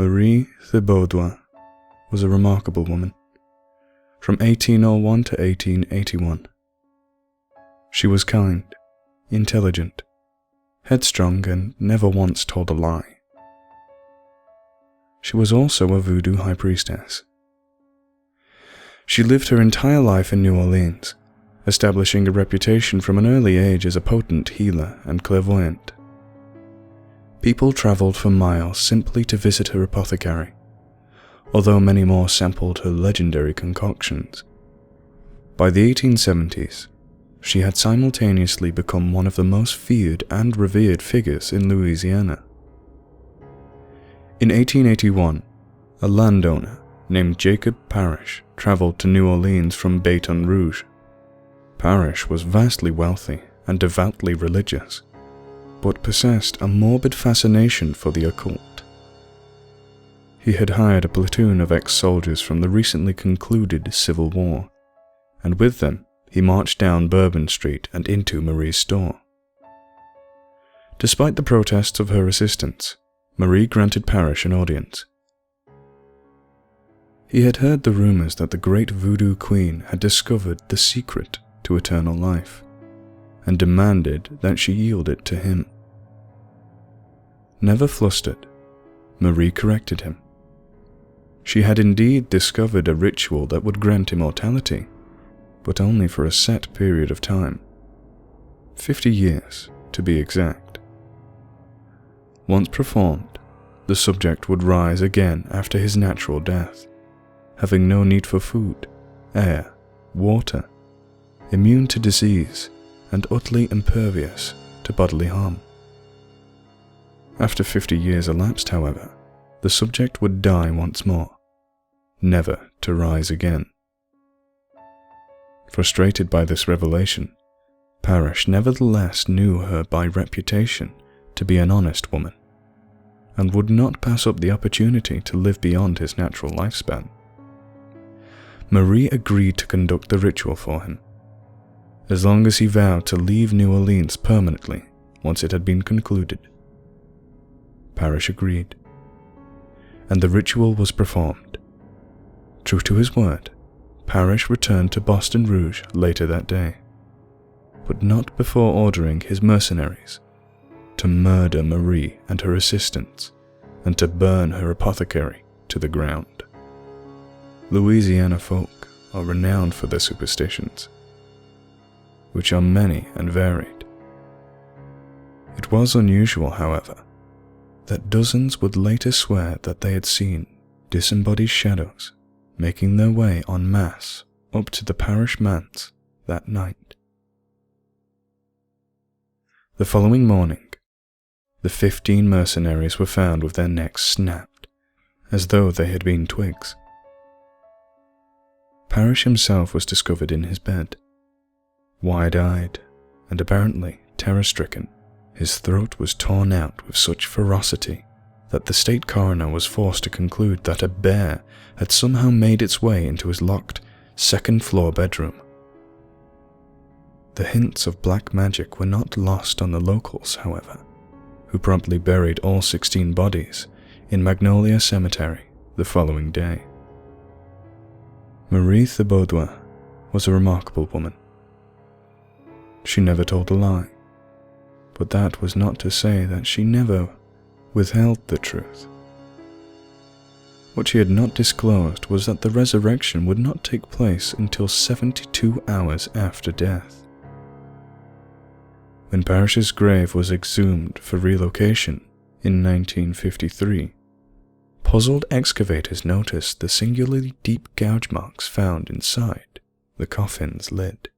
Marie Thibodeaux was a remarkable woman, from 1801 to 1881. She was kind, intelligent, headstrong, and never once told a lie. She was also a voodoo high priestess. She lived her entire life in New Orleans, establishing a reputation from an early age as a potent healer and clairvoyant. People traveled for miles simply to visit her apothecary, although many more sampled her legendary concoctions. By the 1870s, she had simultaneously become one of the most feared and revered figures in Louisiana. In 1881, a landowner named Jacob Parrish traveled to New Orleans from Baton Rouge. Parrish was vastly wealthy and devoutly religious, but possessed a morbid fascination for the occult. He had hired a platoon of ex-soldiers from the recently concluded Civil War, and with them he marched down Bourbon Street and into Marie's store. Despite the protests of her assistants, Marie granted Parrish an audience. He had heard the rumors that the great voodoo queen had discovered the secret to eternal life, and demanded that she yield it to him. Never flustered, Marie corrected him. She had indeed discovered a ritual that would grant immortality, but only for a set period of time. 50 years, to be exact. Once performed, the subject would rise again after his natural death, having no need for food, air, water, immune to disease, and utterly impervious to bodily harm. After 50 years elapsed, however, the subject would die once more, never to rise again. Frustrated by this revelation, Parrish nevertheless knew her by reputation to be an honest woman, and would not pass up the opportunity to live beyond his natural lifespan. Marie agreed to conduct the ritual for him, as long as he vowed to leave New Orleans permanently once it had been concluded. Parrish agreed, and the ritual was performed. True to his word, Parrish returned to Baton Rouge later that day, but not before ordering his mercenaries to murder Marie and her assistants and to burn her apothecary to the ground. Louisiana folk are renowned for their superstitions, which are many and varied. It was unusual, however, that dozens would later swear that they had seen disembodied shadows making their way en masse up to the parish manse that night. The following morning, the 15 mercenaries were found with their necks snapped, as though they had been twigs. Parrish himself was discovered in his bed, wide-eyed and apparently terror-stricken. His throat was torn out with such ferocity that the state coroner was forced to conclude that a bear had somehow made its way into his locked second-floor bedroom. The hints of black magic were not lost on the locals, however, who promptly buried all 16 bodies in Magnolia Cemetery the following day. Marie Thibodeaux was a remarkable woman. She never told a lie, but that was not to say that she never withheld the truth. What she had not disclosed was that the resurrection would not take place until 72 hours after death. When Parrish's grave was exhumed for relocation in 1953, puzzled excavators noticed the singularly deep gouge marks found inside the coffin's lid.